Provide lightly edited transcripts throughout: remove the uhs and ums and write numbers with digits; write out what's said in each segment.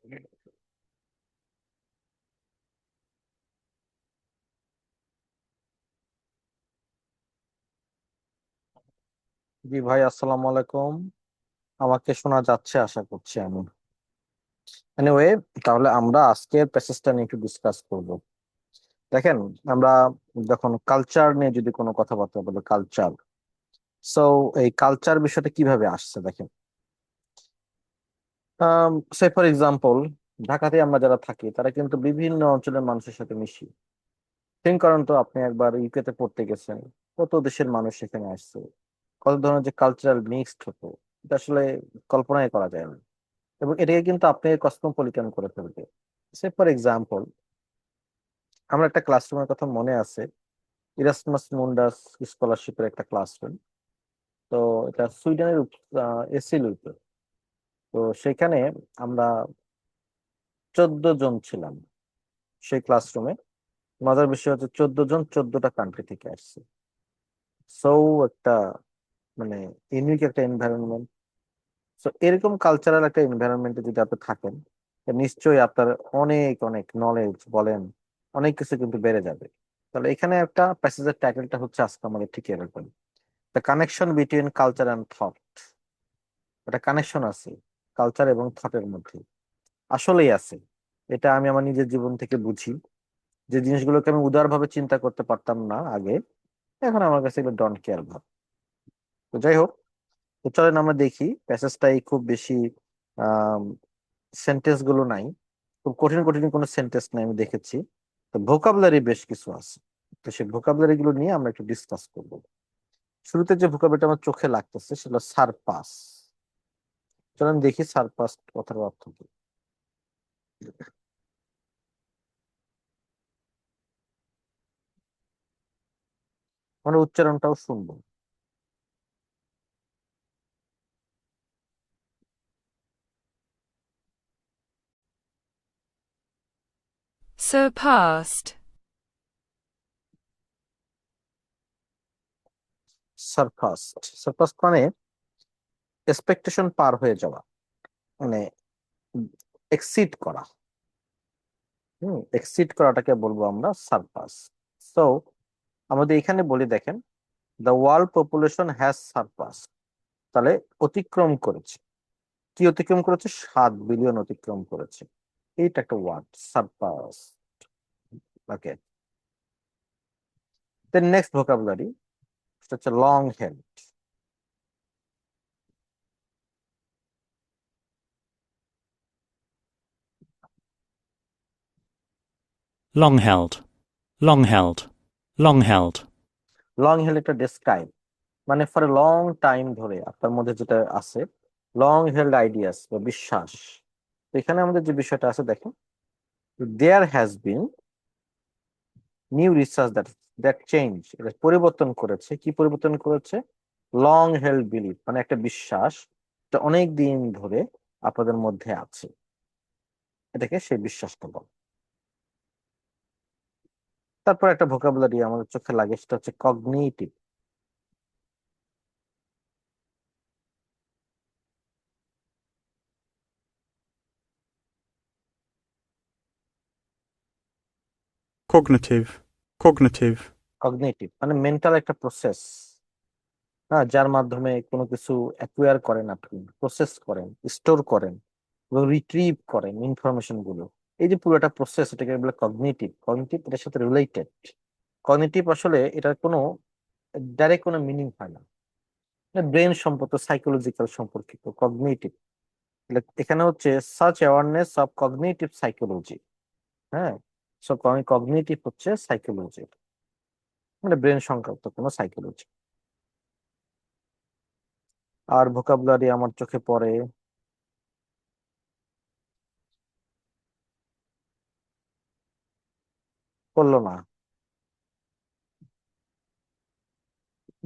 জি ভাই, আসসালামু আলাইকুম। আমাকে শোনা যাচ্ছে আশা করছি আমি। এনিওয়ে, তাহলে আমরা আজকের প্যাসেজটা নিয়ে একটু ডিসকাস করব। দেখেন, আমরা যখন কালচার নিয়ে যদি কোনো কথাবার্তা বলি, কালচার, সো এই কালচার বিষয়টা কিভাবে আসছে দেখেন। সে ফর এক্সাম্পল, ঢাকাতে আমরা যারা থাকি তারা কিন্তু বিভিন্ন অঞ্চলের মানুষের সাথে মিশি। থিঙ্ক করেন তো, আপনি একবার ইউকেতে পড়তে গেছেন, কত দেশের মানুষ সেখানে আসছে, কত ধরনের যে কালচারাল মিক্সড হতো, এটা আসলে কল্পনাই করা যায় না। এবং এটাকে কিন্তু আপনি কসমোপলিটন করে ফেলবে। সে ফর এক্সাম্পল, আমার একটা ক্লাসরুমের কথা মনে আছে, ইরাসমাস মুন্ডাস স্কলারশিপের একটা ক্লাসরুম। তো এটা সুইডেনের এসিলুতে। তো সেখানে আমরা 14 জন ছিলাম সেই ক্লাসরুমে। মজার বিষয় হচ্ছে 14 জন 14টা কান্ট্রি থেকে আসছে। সো একটা মানে ইউনিক একটা এনভায়রনমেন্ট। সো এরকম কালচারাল একটা এনভায়রনমেন্টে যদি আপনি থাকেন, তো নিশ্চয়ই আপনার অনেক অনেক নলেজ বলেন, অনেক কিছু কিন্তু বেড়ে যাবে। তাহলে এখানে একটা প্যাসেজের টাইটেলটা হচ্ছে আজকে আমাদের ঠিক এরকম, the connection between culture and thought. একটা কানেকশন আছে কালচার এবং থটের মধ্যে, আসলেই আছে। এটা আমি আমার নিজের জীবন থেকে বুঝি। যে জিনিসগুলোকে আমি উদারভাবে চিন্তা করতে পারতাম না আগে, এখন আমার কাছে এগুলো ডোন্ট কেয়ার ভাব। তো যাই হোক, তো চলেন আমরা দেখি প্যাসেজটাই খুব বেশি সেন্টেন্স গুলো নাই, খুব কঠিন কঠিন কোনো সেন্টেন্স নাই আমি দেখেছি। তো ভোকাবুলারি বেশ কিছু আছে। তো সেই ভোকাবুলারি গুলো নিয়ে আমরা একটু ডিসকাস করব। শুরুতে যে ভোকাবুলারিটা আমার চোখে লাগতেছে সেটা সারপাস। চলেন দেখি সারপাস কথার অর্থ কি। আমরা উচ্চারণটাও শুনবো। surpassed, সারপাস, সারপাস মানে এক্সপেকটেশন পার হয়ে যাওয়া, মানে এক্সিড করা। এক্সিড করাটাকে বলবো আমরা সারপাস। সো আমাদের এখানে বলি দেখেন, the world population has surpass. তাহলে অতিক্রম করেছে, কি অতিক্রম করেছে? 7 বিলিয়ন অতিক্রম করেছে। এইটা একটা ওয়ার্ড, সারপাস। ওকে, দেন নেক্সট ভোকাবুলারি, সেটা হচ্ছে long head. long held, long held, long held, long head একটা ডেসক্রাইব, মানে ফর এ লং টাইম ধরে আপনার মধ্যে যেটা আছে, লং হেল্ড আইডিয়াস বা বিশ্বাস। তো এখানে আমাদের যে বিষয়টা আছে দেখেন, there has been new research that that change, এটা পরিবর্তন করেছে। কি পরিবর্তন করেছে? লং হেল্ড বিলিফ, মানে একটা বিশ্বাস এটা অনেক দিন ধরে আপনাদের মধ্যে আছে, এটাকে সেই বিশ্বাসটা বলে। তারপর একটা ভোকাবুলারি আমাদের চোখে লাগে, সেটা হচ্ছে কগনিটিভ। cognitive, cognitive, কগনিটিভ মানে মেন্টাল একটা প্রসেস, হ্যাঁ, যার মাধ্যমে কোনো কিছু অ্যাকুয়ার করেন, আপনি প্রসেস করেন, স্টোর করেন এবং রিট্রিভ করেন ইনফরমেশন গুলো। এই যে পুরোটা প্রসেস, এটাকে বলে কগনিটিভ। কগনিটিভ এটার সাথে রিলেটেড। কগনিটিভ আসলে এটার কোনো ডাইরেক্ট কোনো মিনিং হয় না, ব্রেন সম্পর্ক, সাইকোলজিক্যাল সম্পর্কিত কগনিটিভ। এখানে হচ্ছে such awareness of cognitive psychology. হ্যাঁ, সো কগনিটিভ হচ্ছে সাইকোলজি, মানে ব্রেন সংক্রান্ত কোনো সাইকোলজি। আর ভোকাবুলারি আমার চোখে পড়ে, পড়লো না,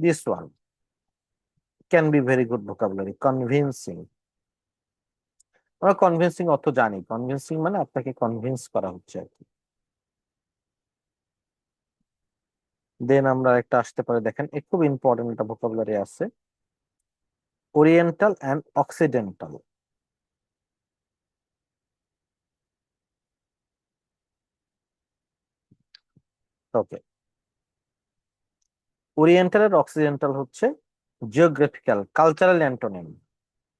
this one can be very good vocabulary, convincing. আমরা কনভিনসিং অর্থ জানি, কনভিনসিং মানে আপনাকে কনভিন্স করা হচ্ছে আর কি। দেন আমরা একটা আসতে পারে, দেখেন এ খুব ইম্পর্টেন্ট একটা ভোকাবুলারি আছে, oriental and occidental. Okay, oriental আর অক্সিডেন্টাল হচ্ছে জিওগ্রাফিক্যাল কালচারাল অ্যান্টোনিম,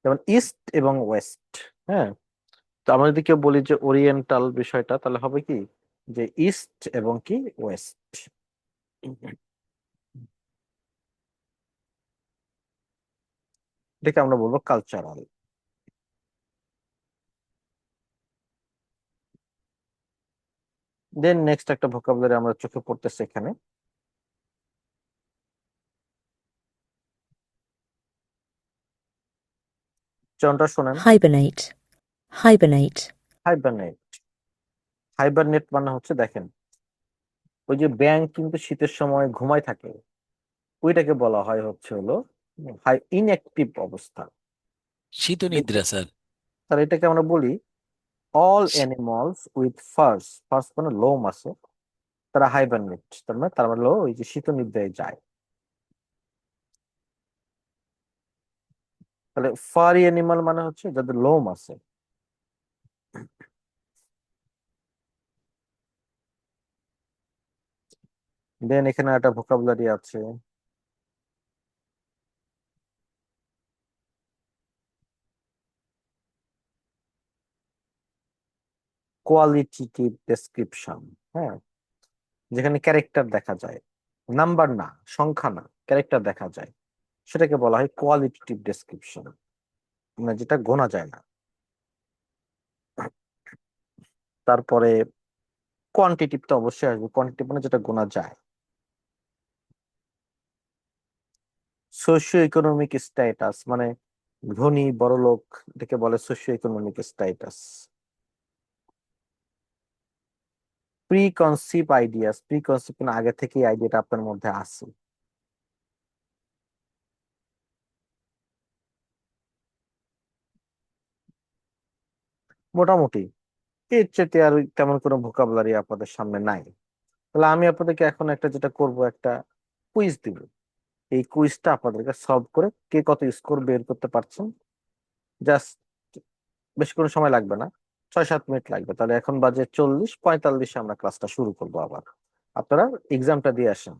যেমন ইস্ট এবং ওয়েস্ট। হ্যাঁ, তো আমরা যদি কেউ বলি যে ওরিয়েন্টাল বিষয়টা, তাহলে হবে কি যে ইস্ট এবং কি ওয়েস্ট। এটাকে আমরা বলবো কালচারাল। দেন নেক্সট একটা ভোকাবুলারি আমরা চোখে পড়তেছে এখানে, চয়নটা শোনেন। hibernate, hibernate, hibernate. হাইবারনেট মানে হচ্ছে দেখেন, ওই যে ব্যাঙ কিন্তু শীতের সময় ঘুমায় থাকে, ওইটাকে বলা হয় হচ্ছে হলো হাই ইনঅ্যাক্টিভ অবস্থা। শীতনিদ্রা স্যার। তাহলে এটাকে আমরা বলি all animals with furs, furs মানে লোম আছে, তারা হাইবারনেট, তার মানে তারা হলো ওই যে শীত নিদ্রায় যায়। তাহলে ফারি অ্যানিমাল মানে হচ্ছে যাদের লোম আছে। দেন এখানে একটা ভোকাবুলারি আছে, কোয়ালিটেটিভ ডেসক্রিপশন। হ্যাঁ, যেখানে ক্যারেক্টার দেখা যায়, নাম্বার না, সংখ্যা না, ক্যারেক্টার দেখা যায়, সেটাকে বলা হয় কোয়ালিটেটিভ ডেসক্রিপশন, মানে যেটা গোনা যায় না। তারপরে কোয়ান্টিটিভ তো অবশ্যই আসবে, কোয়ান্টিটিভ মানে যেটা গোনা যায়। সোশিও ইকোনমিক স্ট্যাটাস মানে ধনী বড়লোক, এটাকে বলে socio economic status. Pre conceive ideas, pre conceive মানে আগে থেকে আইডিয়াটা আপনার মধ্যে আছে। মোটামুটি এর চেয়ে আর তেমন কোনো ভোকাবুলারি আপনাদের সামনে নাই। তাহলে আমি আপনাদেরকে এখন একটা যেটা করব, একটা কুইজ দিব। এই কুইজটা আপনাদেরকে সলভ করে কে কত স্কোর বের করতে পারছেন, জাস্ট বেশি কোনো সময় লাগবে না, 6-7 মিনিট লাগবে। তাহলে এখন বাজে 40-45, আমরা ক্লাসটা শুরু করবো আবার। আপনারা এক্সামটা দিয়ে আসেন।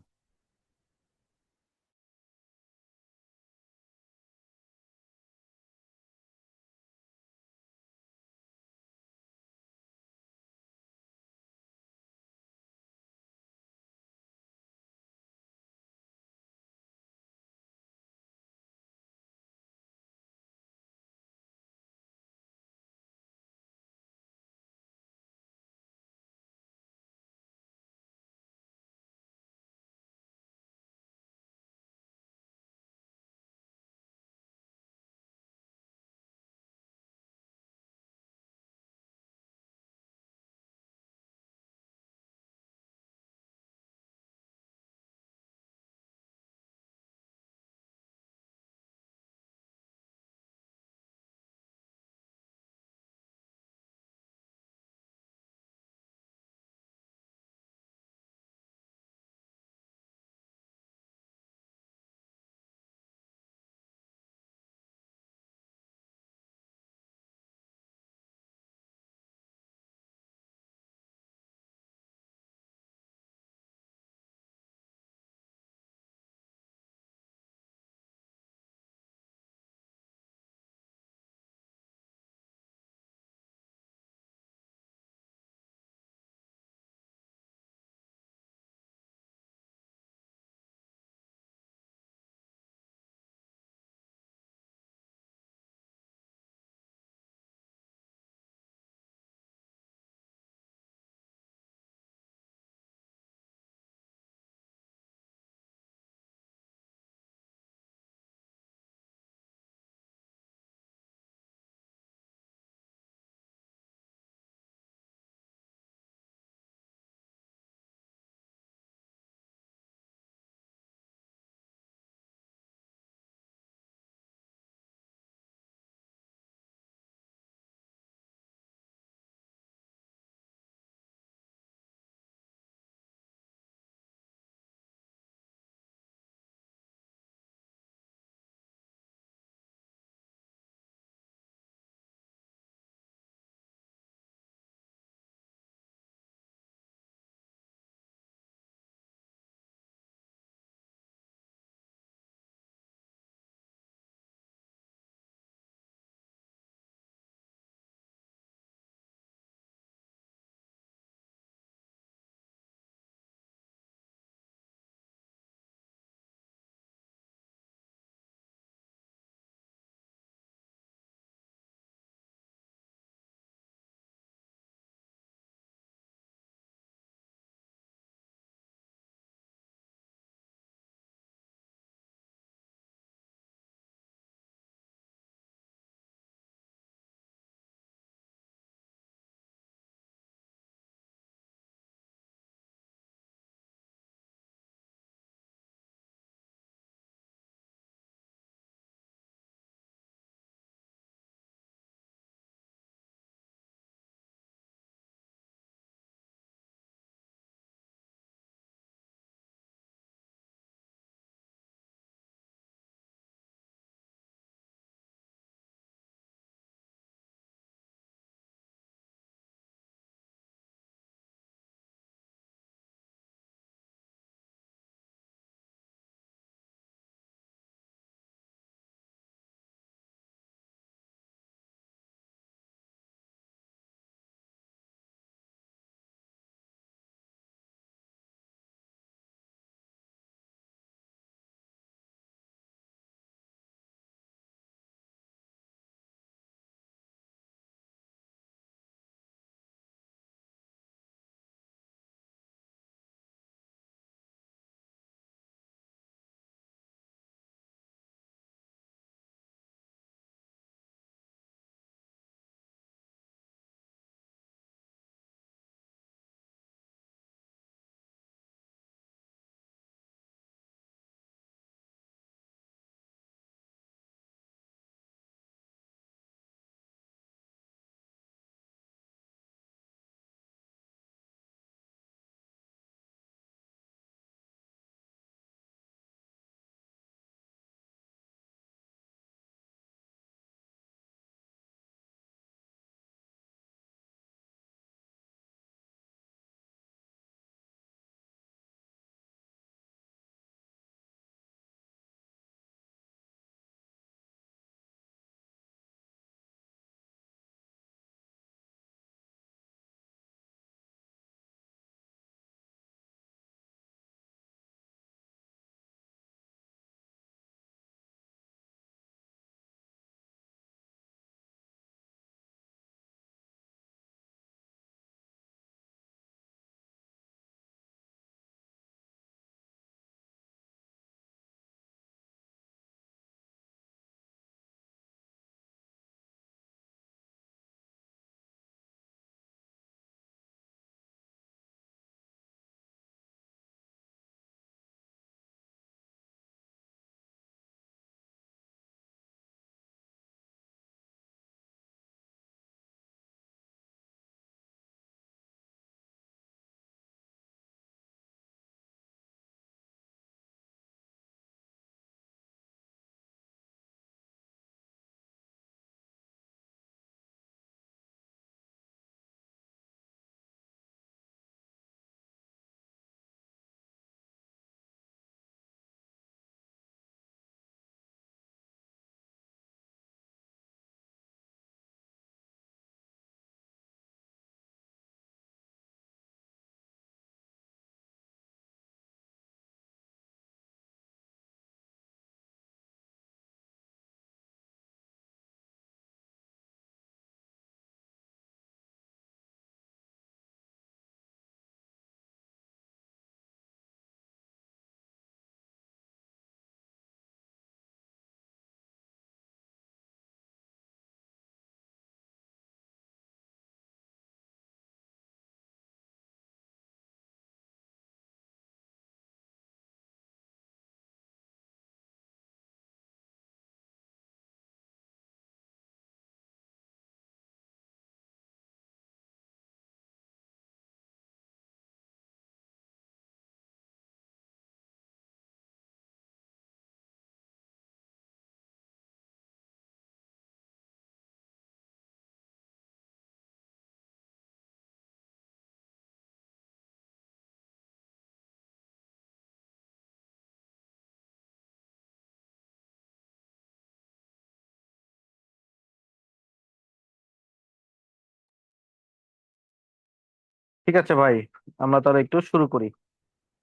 ঠিক আছে ভাই, আমরা তাহলে একটু শুরু করি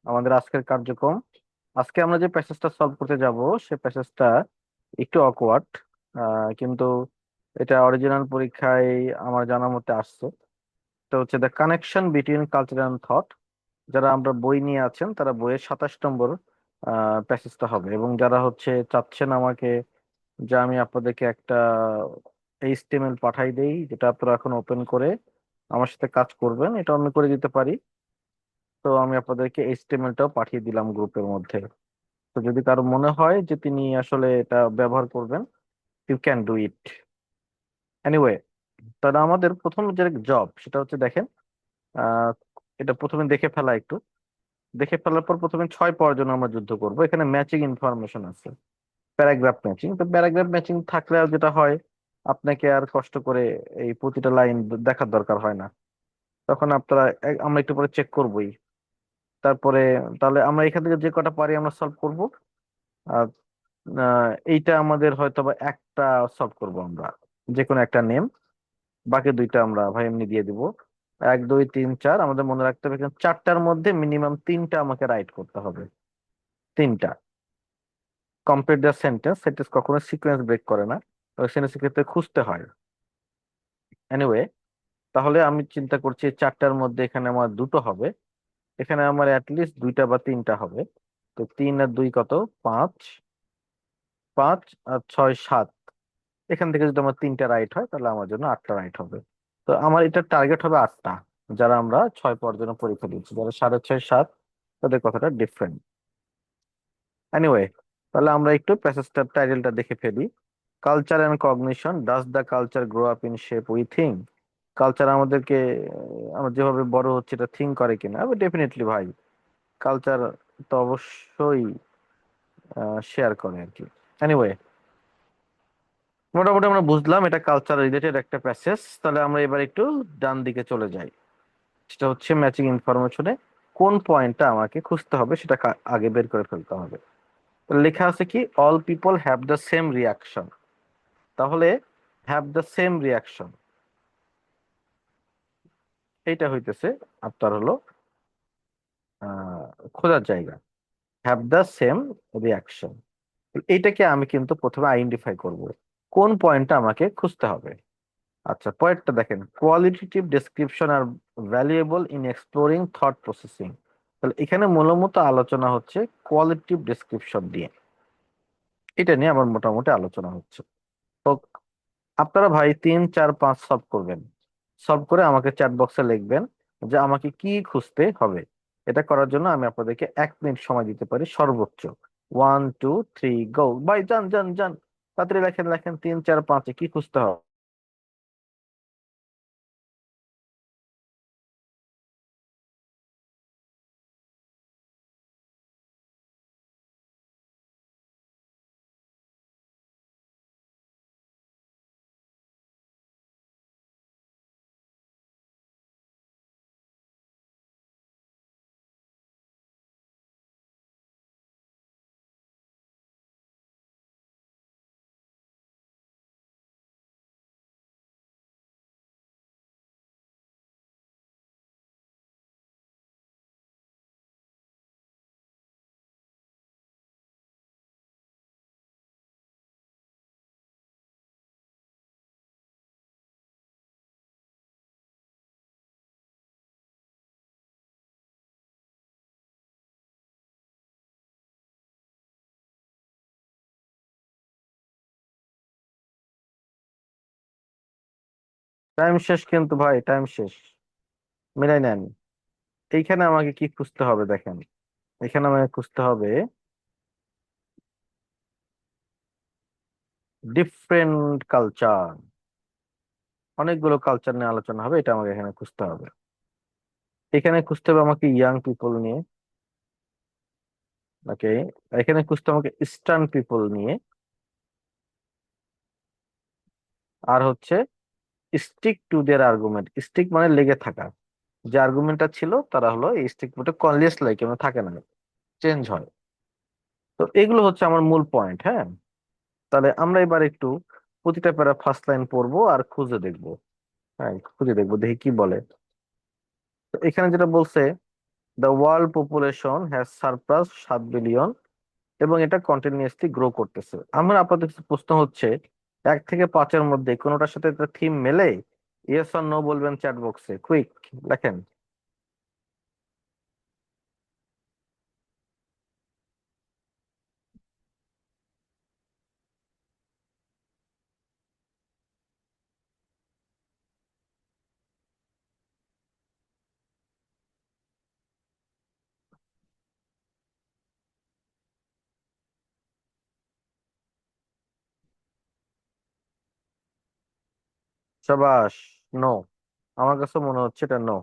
আমাদের আজকের কার্যক্রম। আজকে আমরা যে প্যাসেজটা সলভ করতে যাব সে প্যাসেজটা একটু অকওয়ার্ড, কিন্তু এটা অরিজিনাল পরীক্ষায় আমার জানা মতে আসছে। তো হচ্ছে the connection between culture and thought. যারা আমরা বই নিয়ে আছেন তারা বইয়ের 27 নম্বর প্যাসেজটা হবে, এবং যারা হচ্ছে চাচ্ছেন আমাকে যে আমি আপনাদেরকে একটা এইচটিএমএল পাঠাই দেই যেটা আপনারা এখন ওপেন করে আমার সাথে কাজ করবেন, এটা আমি করে দিতে পারি। তো আমি আপনাদেরকে এইচটিএমএলটাও পাঠিয়ে দিলাম গ্রুপের মধ্যে। তো যদি কারো মনে হয় যে তিনি আসলে এটা ব্যবহার করবেন, you can do it anyway. তাহলে আমাদের প্রথম যে জব সেটা হচ্ছে দেখেন, আহ এটা প্রথমে দেখে ফেলা একটু। দেখে ফেলার পর প্রথমে 6 পাওয়ার জন্য আমরা যুদ্ধ করব। এখানে ম্যাচিং ইনফরমেশন আছে, প্যারাগ্রাফ ম্যাচিং। তো প্যারাগ্রাফ ম্যাচিং থাকলে আর যেটা হয়, আপনাকে আর কষ্ট করে এই প্রতিটা লাইন দেখার দরকার হয় না। তখন আপনারা আমরা একটু পরে চেক করবোই। তারপরে তাহলে আমরা এখান থেকে যে কটা পারি আমরা সলভ করব। আর এইটা আমাদের হয়তো বা একটা সলভ করব আমরা, যে কোনো একটা নেম। বাকি দুইটা আমরা ভাই এমনি দিয়ে দিব। 1 2 3 4 আমাদের মনে রাখতে হবে এখানে 4টার মধ্যে মিনিমাম 3টা আমাকে রাইট করতে হবে। 3টা। কমপ্লিট দ্য সেন্টেন্স, সেন্টেন্স কখনো সিকোয়েন্স ব্রেক করে না, সেন্টেন্স ক্ষেত্রে খুঁজতে হয়। এনিওয়ে, তাহলে আমি চিন্তা করছি 4টার মধ্যে এখানে আমার দুটো হবে। এখানে আমার অ্যাটলিস্ট 2টা বা 3টা হবে। তো 3 আর 2 কত? 5। 5 আর 6 7। এখান থেকে যদি আমার 3টা রাইট হয় তাহলে আমার জন্য 8টা রাইট হবে। তো আমার এটা টার্গেট হবে 8টা। যারা আমরা 6 পাওয়ার জন্য পরীক্ষা দিচ্ছি, যারা 6.5 7, তাদের কথাটা ডিফারেন্ট। এনিওয়ে, তাহলে আমরা একটু প্যাসেজটার টাইটেলটা দেখে ফেলি। Culture and cognition, does the culture grow up in shape we think. Culture আমাদেরকে, আমরা যেভাবে বড় হচ্ছে এটা থিঙ্ক করে কিনা? ডেফিনেটলি ভাই, কালচার তো অবশ্যই শেয়ার করে আর কি। এনিওয়ে, মোটামুটি আমরা বুঝলাম এটা কালচার রিলেটেড একটা প্যাসেজ। তাহলে আমরা এবার একটু ডান দিকে চলে যাই। সেটা হচ্ছে ম্যাচিং ইনফরমেশনে কোন পয়েন্টটা আমাকে খুঁজতে হবে সেটা আগে বের করে ফেলতে হবে। তো লেখা আছে কি, all people have the same reaction. তাহলে হ্যাভ দ্য সেম রিয়াকশন এইটা হইতেছে আপনার হলো আহ খোঁজার জায়গা। হ্যাভ দ্য সেম রিয়াকশন, এইটাকে আমি কিন্তু প্রথমে আইডেন্টিফাই করব কোন পয়েন্টটা আমাকে খুঁজতে হবে। আচ্ছা, পয়েন্টটা দেখেন, qualitative description are valuable in exploring thought processing. তাহলে এখানে মূলত আলোচনা হচ্ছে কোয়ালিটিভ ডেসক্রিপশন নিয়ে, এটা নিয়ে আমার মোটামুটি আলোচনা হচ্ছে। তো আপনারা ভাই 3 4 5 সলভ করবেন। সলভ করে আমাকে চ্যাট বক্সে লিখবেন যে আমাকে কি খুঁজতে হবে। এটা করার জন্য আমি আপনাদেরকে 1 মিনিট সময় দিতে পারি সর্বোচ্চ। 1 2 3 গো ভাই, যান যান যান, তাড়াতাড়ি লেখেন লেখেন, 3 4 5-এ কি খুঁজতে হবে। টাইম শেষ কিন্তু ভাই, টাইম শেষ, মিলাই নেন। এইখানে আমাকে কি খুঁজতে হবে দেখেন, এখানে আমাকে খুঁজতে হবে ডিফারেন্ট কালচার। অনেকগুলো কালচার নিয়ে আলোচনা হবে, এটা আমাকে এখানে খুঁজতে হবে। এখানে খুঁজতে হবে আমাকে ইয়াং পিপল নিয়ে। ওকে, এখানে খুঁজতে হবে আমাকে ইস্টার্ন পিপল নিয়ে। আর হচ্ছে stick to their argument. Stick মানে লেগে থাকা, যে আর্গুমেন্টটা ছিল তারা হলো এই স্টিক টু কনলিয়াস লাইক মানে থাকে না, চেঞ্জ হয়। তো এগুলো হচ্ছে আমার মূল পয়েন্ট। হ্যাঁ, তাহলে আমরা এবার একটু প্রতিটা প্যারা ফার্স্ট লাইন পড়বো আর খুঁজে দেখবো। হ্যাঁ, খুঁজে দেখবো দেখি কি বলে। তো এখানে যেটা বলছে, the world population has surpassed 7 billion, এবং এটা কন্টিনিউয়াসলি গ্রো করতেছে। আমার আপাতত প্রশ্ন হচ্ছে, 1 থেকে 5-এর মধ্যে কোনোটার সাথে একটা থিম মেলে? ইয়েস অর নো বলবেন চ্যাট বক্সে, কুইক লেখেন। সাবাস, নো। আমার কাছে মনে হচ্ছে এটা নো।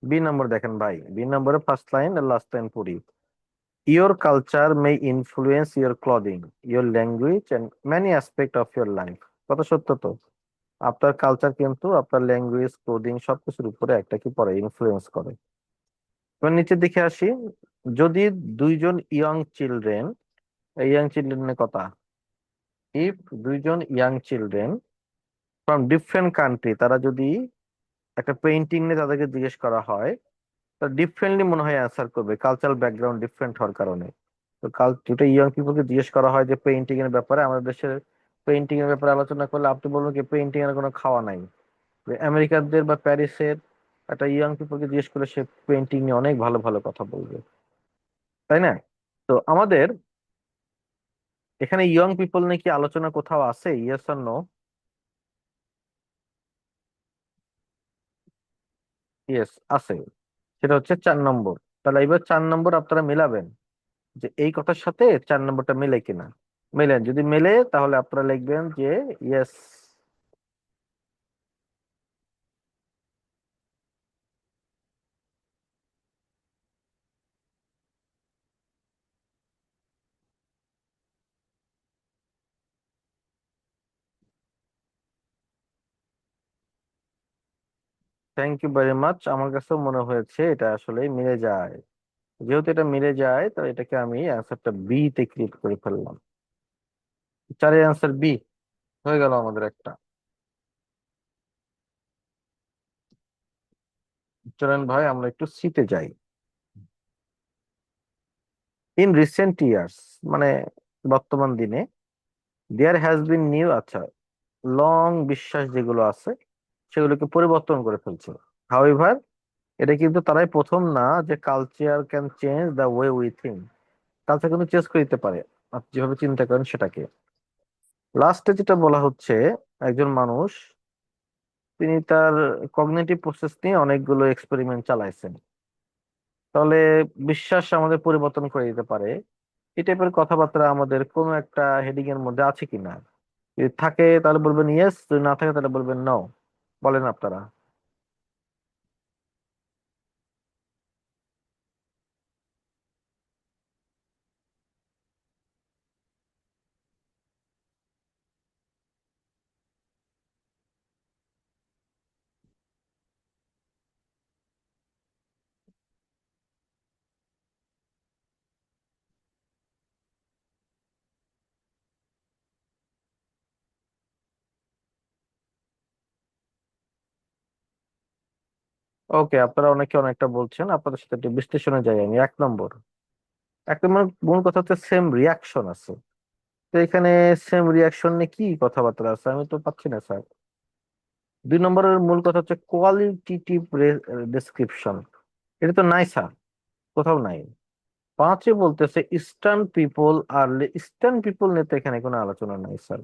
বি নম্বর দেখেন ভাই, বি নম্বরে ফার্স্ট লাইন আর লাস্ট লাইন পড়ি। Your culture May influence your clothing, your language and many aspect of your life. কত সত্য তো। আপনার কালচার কিন্তু আপনার ল্যাঙ্গুয়েজ, ক্লোদিং সবকিছুর উপরে একটা কি পড়ে, ইনফ্লুয়েন্স করে। এবার নিচের দিকে আসি। যদি দুইজন ইয়াং চিলড্রেন, ইয়াং চিলড্রেনের কথা, ইফ দুইজন young children from different country, তারা যদি একটা পেইন্টিং নিয়ে তাদেরকে জিজ্ঞেস করা হয়, তা ডিফারেন্টলি মনে হয় অ্যান্সার করবে, কালচারাল ব্যাকগ্রাউন্ড ডিফারেন্ট হওয়ার কারণে। তো দুটো ইয়াং পিপলকে জিজ্ঞেস করা হয় যে পেইন্টিং এর ব্যাপারে, আমাদের দেশের পেইন্টিং এর ব্যাপারে আলোচনা করলে আপনি বলবেন কি পেইন্টিং এর কোনো খাওয়া নাই। যে আমেরিকানদের বা প্যারিসের একটা ইয়াং পিপলকে জিজ্ঞেস করলে সে পেইন্টিং নিয়ে অনেক ভালো ভালো কথা বলবে, তাই না? তো আমাদের এখানে ইয়ং পিপল নিয়ে কি আলোচনা কোথাও আছে, ইয়েস আর নো? ইয়েস আছে। সেটা হচ্ছে 4 নম্বর। তাহলে এবার 4 নম্বর আপনারা মিলাবেন, যে এই কথার সাথে 4 নম্বরটা মিলে কিনা। মিলেন, যদি মেলে তাহলে আপনারা লিখবেন যে yes. Thank you very much. আমার কাছেও মনে হয়েছে এটা আসলে মিলে যায়। যেহেতু এটা মিলে যায়, তাহলে এটাকে আমি অ্যান্সারটা বি তে ক্লিক করে ফেললাম। 4-এর অ্যান্সার বি হয়ে গেল আমাদের একটা। চলেন ভাই আমরা একটু সিতে যাই। ইন রিসেন্ট ইয়ার্স, মানে বর্তমান দিনে, দেয়ার হ্যাজ বিন নিউ, আচ্ছা, লং বিশ্বাস যেগুলো আছে সেগুলোকে পরিবর্তন করে ফেলছে। হাউএভার, এটা কিন্তু তারাই প্রথম না যে culture can change the way we think. Culture কিন্তু চেঞ্জ করে দিতে পারে, আপনি যেভাবে চিন্তা করেন সেটাকে। লাস্টে যেটা বলা হচ্ছে, একজন মানুষ তিনি তার কগনিটিভ প্রসেস নিয়ে অনেকগুলো এক্সপেরিমেন্ট চালাইছেন। তাহলে বিশ্বাস আমাদের পরিবর্তন করে দিতে পারে, এই টাইপের কথাবার্তা আমাদের কোনো একটা হেডিং এর মধ্যে আছে কিনা? যদি থাকে তাহলে বলবেন ইয়েস, যদি না থাকে তাহলে বলবেন নো। বলেন আপনারা। ওকে, আপনারা অনেকে অনেকটা বলছেন, আপনাদের সাথে একটু বিশ্লেষণে যাই আমি। 1 নম্বর, 1 নম্বর মূল কথা হচ্ছে সেম রিয়াকশন আছে। তো এখানে সেম রিয়াকশন নিয়ে কি কথাবার্তা আছে আমি তো পাচ্ছি না স্যার। 2 নম্বরের মূল কথা হচ্ছে কোয়ালিটিটিভ ডেসক্রিপশন, এটা তো নাই স্যার, কোথাও নাই। 5-এ বলতেছে ইস্টার্ন পিপল আর, ইস্টার্ন পিপল নিয়ে তো এখানে কোনো আলোচনা নাই স্যার।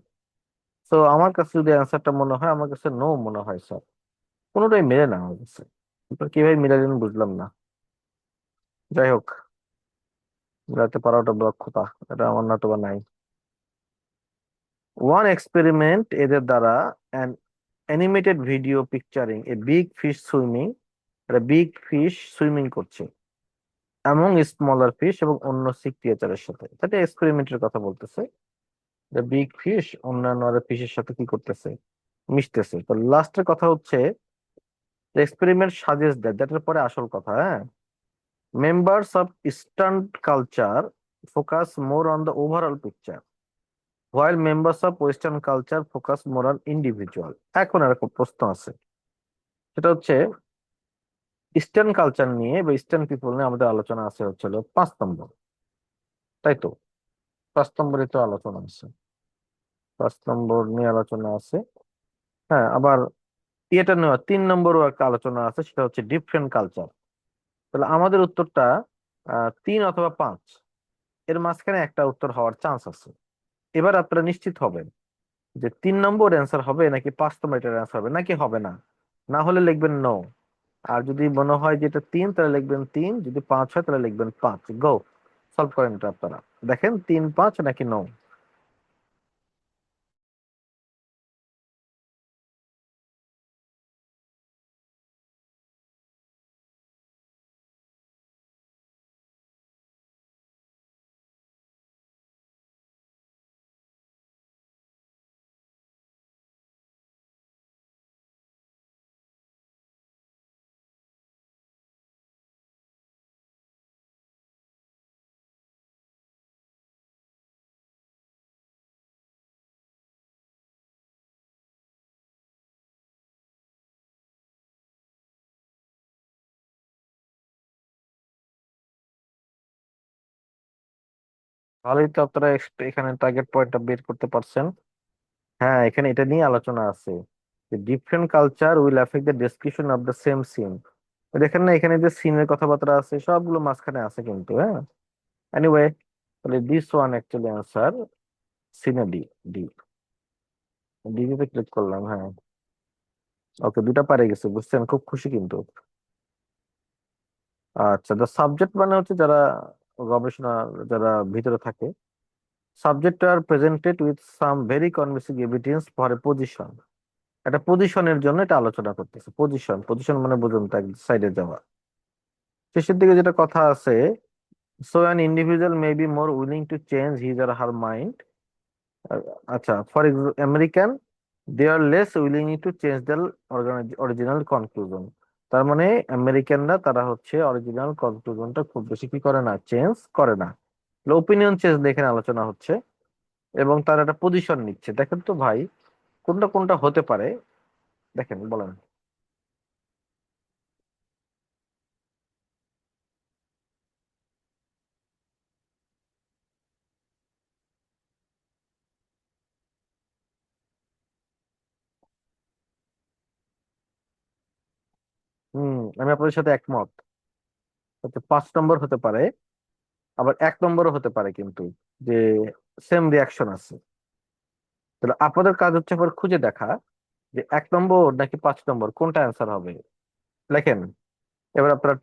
তো আমার কাছে যদি অ্যান্সারটা মনে হয়, আমার কাছে নো মনে হয় স্যার। কোনোটাই মেলে না আমার কাছে। আপনার কিভাবে মিলালেন বুঝলাম না। যাই হোক, মিলাতে পারাটা দক্ষতা, এটা আমার নাটুবা নাই। ওয়ান এক্সপেরিমেন্ট, এদের দ্বারা an animated video picturing a big fish swimming, একটা বিগ ফিশ সুইমিং করছে এমং স্মলার ফিশ এবং অন্য সি ক্রিয়েচারের সাথে। এটা এক্সপেরিমেন্টের কথা বলতেছে, বিগ ফিশ অন্যান্য ফিশের সাথে কি করতেছে, মিশতেছে। তো লাস্টের কথা হচ্ছে এক্সপেরিমেন্ট সাজেস্ট দ্যাট, দ্যাটের পরে আসল কথা, হ্যাঁ, members of eastern culture focus more on the overall picture, while members of western culture focus more on individual. এখন এরকম প্রশ্ন আছে, সেটা হচ্ছে ইস্টার্ন কালচার নিয়ে বা ইস্টার্ন পিপল নিয়ে আমাদের আলোচনা আছে হচ্ছিল 5 নম্বর, তাই তো? 5 নম্বরে তো আলোচনা আছে, 5 নম্বর নিয়ে আলোচনা আছে। হ্যাঁ, আবার এটা নেওয়া 3 নম্বরও একটা আলোচনা আছে, সেটা হচ্ছে ডিফারেন্ট কালচার। তাহলে আমাদের উত্তরটা 3 অথবা 5, এর মাঝখানে একটা উত্তর হওয়ার চান্স আছে। এবার আপনারা নিশ্চিত হবেন যে 3 নম্বর অ্যান্সার হবে নাকি 5 নম্বর এটার অ্যান্সার হবে, নাকি হবে না। না হলে লিখবেন নো। আর যদি মনে হয় যে এটা 3 তাহলে লিখবেন 3, যদি 5 হয় তাহলে লিখবেন 5। গো, সলভ করেন এটা আপনারা, দেখেন 3, 5 নাকি নো। ভালোই তো আপনারা এখানে টার্গেট পয়েন্টটা বের করতে পারছেন। হ্যাঁ, এখানে এটা নিয়ে আলোচনা আছে যে different culture will affect the description of the same scene. দেখেন না, এখানে যে সিনের কথাবার্তা আছে সবগুলো মাঝখানে আছে কিন্তু। হ্যাঁ, এনিওয়ে, তাহলে দিস ওয়ান অ্যাকচুয়ালি অ্যান্সার সিনে ডি। ডি, ডিতে ক্লিক করলাম। হ্যাঁ, ওকে, দুটা পারে গেছে, বুঝছেন? খুব খুশি কিন্তু। আচ্ছা, দ্য সাবজেক্ট মানে হচ্ছে যারা গবেষণা, যারা ভিতরে থাকে। Subject R presented with some very convincing evidence for a position. একটা পজিশনের জন্য এটা আলোচনা করতেছে। পজিশন, পজিশন মানে বুঝুন তো, এক সাইডে যাওয়া। শেষের দিকে যেটা কথা আছে, so an individual may be more willing to change his or her mind. আচ্ছা, for American, they are less willing to change the original conclusion. তার মানে আমেরিকানরা, তারা হচ্ছে অরিজিনাল কনক্লুশনটা খুব বেশি কি করে না, চেঞ্জ করে না। ওপিনিয়ন চেঞ্জ নিয়ে এখানে আলোচনা হচ্ছে, এবং তার একটা পজিশন নিচ্ছে। দেখেন তো ভাই, কোনটা কোনটা হতে পারে, দেখেন বলেন। আমি আপনাদের সাথে একমত। হচ্ছে 5 নম্বর হতে পারে, আবার 1 নম্বরও হতে পারে কিন্তু, যে সেম রিয়াকশন আছে। তাহলে আপনাদের কাজ হচ্ছে এবার খুঁজে দেখা যে 1 নম্বর নাকি 5 নম্বর, কোনটা অ্যান্সার হবে। লেখেন, এবার আপনারা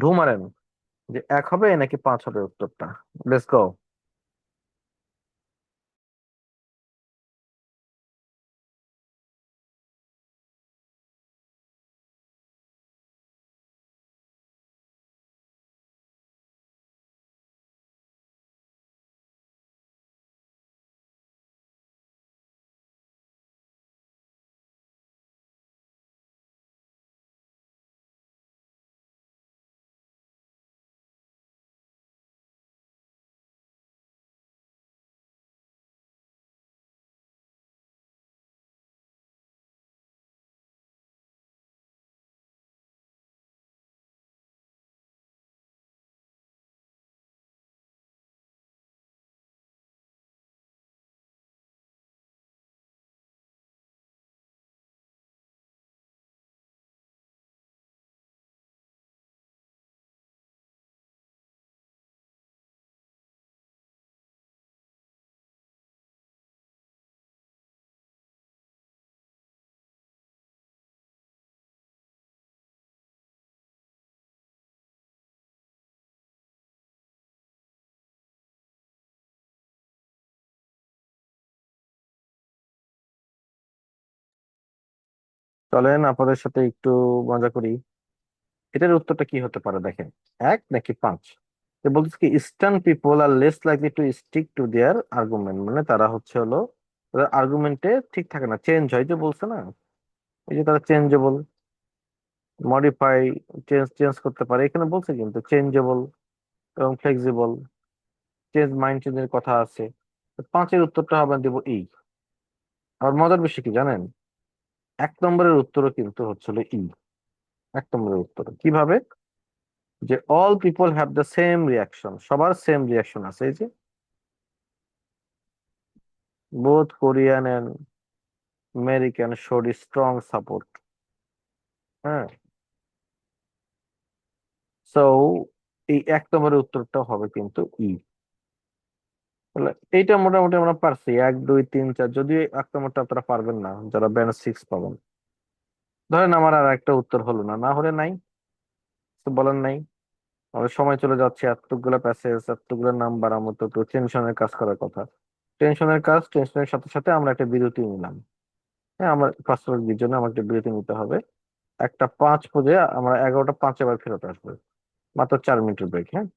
ঢু মারেন যে 1 হবে নাকি 5 হবে উত্তরটা। Let's go. চলেন আপনাদের সাথে একটু মজা করি। এটার উত্তরটা কি হতে পারে দেখেন, 1 নাকি 5। বলতেছে কি, eastern people are less likely to stick to their argument, মানে তারা হচ্ছে হলো, তাদের আর্গুমেন্টে ঠিক থাকে না, চেঞ্জ হয়, যে বলছে না, এই যে তারা চেঞ্জেবল, মডিফাই, চেঞ্জ চেঞ্জ করতে পারে। এখানে বলছে কিন্তু চেঞ্জেবল এবং ফ্লেক্সিবল, চেঞ্জ, মাইন্ড চেঞ্জের কথা আছে। তো 5-এর উত্তরটা হবে দেবো ই। আর মজার বিষয় কি জানেন, 1 নম্বরের উত্তরও কিন্তু হচ্ছিল ই। এক নম্বরের উত্তর কিভাবে, যে all people have the same reaction, সবার সেম রিয়াকশন আছে, এই যে both Korean and American showed strong support. হ্যাঁ, সো এই এক নম্বরের উত্তরটা হবে কিন্তু ই। তাহলে এইটা মোটামুটি আমরা পারছি, 1 2 3 4, যদিও এক নম্বরটা আপনারা পারবেন না যারা ব্যান্ড 6 পাবেন। ধরেন আমার আর একটা উত্তর হলো না, না হলে নাই, তো বলেন নাই, আমাদের সময় চলে যাচ্ছে, এতগুলো প্যাসেজ এতগুলো নাম্বার, আমার তো একটু টেনশনের কাজ করার কথা। টেনশনের সাথে সাথে আমরা একটা বিরতি নিলাম। হ্যাঁ, আমার ফার্স্ট জন্য আমার একটা বিরতি নিতে হবে। 1টা 5 বাজে আমরা 11টা 5 আবার ফেরত আসবো, মাত্র 4 মিনিটের ব্রেক। হ্যাঁ।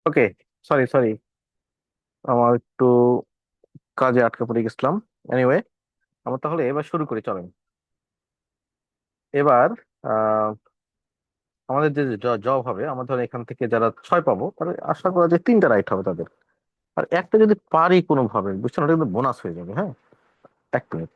ওকে, সরি সরি, আমার একটু কাজে আটকা পড়ে গেছিলাম। এনিওয়ে, আমরা তাহলে এবার শুরু করি, চলেন। এবার আহ আমাদের যে জব হবে, আমরা ধর এখান থেকে যারা 6 পাবো, তাহলে আশা করা যায় 3টা রাইট হবে তাদের। আর একটা যদি পারি কোনোভাবে, বুঝছেন, ওটা কিন্তু বোনাস হয়ে যাবে। হ্যাঁ, 1 মিনিট।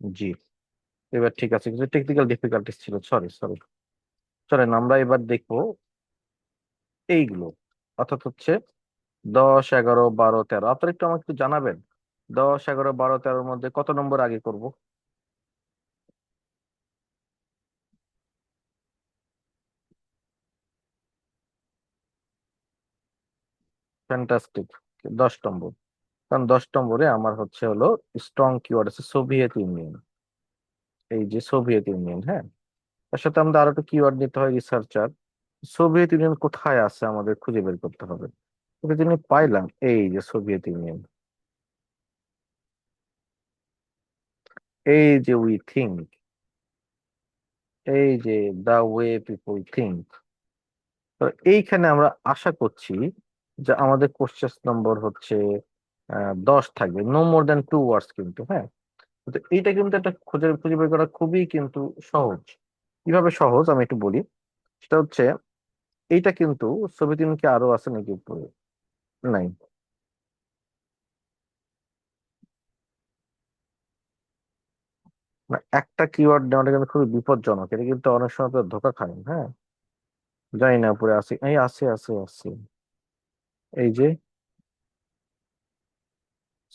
জি, এবার ঠিক আছে, কিছু টেকনিক্যাল ডিফিকাল্টিস ছিল, সরি সরি। চলেন আমরা এবার দেখবো এইগুলো, অর্থাৎ হচ্ছে 10, 11, 12, 13। আপনারা একটু আমাকে একটু জানাবেন, 10, 11, 12, 13-র মধ্যে কত নম্বর আগে করব? ফ্যান্টাস্টিক, 10 নম্বর। কারণ 10 নম্বরে আমার হচ্ছে হলো স্ট্রং কিওয়ার্ড আছে, সোভিয়েত ইউনিয়ন। এই যে সোভিয়েত ইউনিয়ন, হ্যাঁ, তার সাথে আমাদের আরো একটা কিওয়ার্ড নিতে হয়, রিসার্চার। সোভিয়েত ইউনিয়ন কোথায় আছে আমাদের খুঁজে বের করতে হবে। ওকে, যিনি পাইলাম, এই যে সোভিয়েত ইউনিয়ন, এই যে উই থিঙ্ক, এই যে দা ওয়ে পিপল থিঙ্ক। তো এইখানে আমরা আশা করছি যে আমাদের কোশ্চেন নম্বর হচ্ছে 10 থাকবে, নো মোর দ্যান 2 ওয়ার্ডস কিন্তু। হ্যাঁ, তো এইটা কিন্তু একটা খুঁজে খুঁজে বের করা খুবই কিন্তু সহজ। কিভাবে সহজ আমি একটু বলি। সেটা হচ্ছে, এইটা কিন্তু সোভিয়েত ইউনিয়ন কি আরো আছে নাকি উপরে? নাই। একটা কিওয়ার্ড নেওয়াটা কিন্তু খুবই বিপজ্জনক, এটা কিন্তু অনেক সময় তো ধোকা খায়। হ্যাঁ, জানি না উপরে আছে, এই আছে আছে আছে, এই যে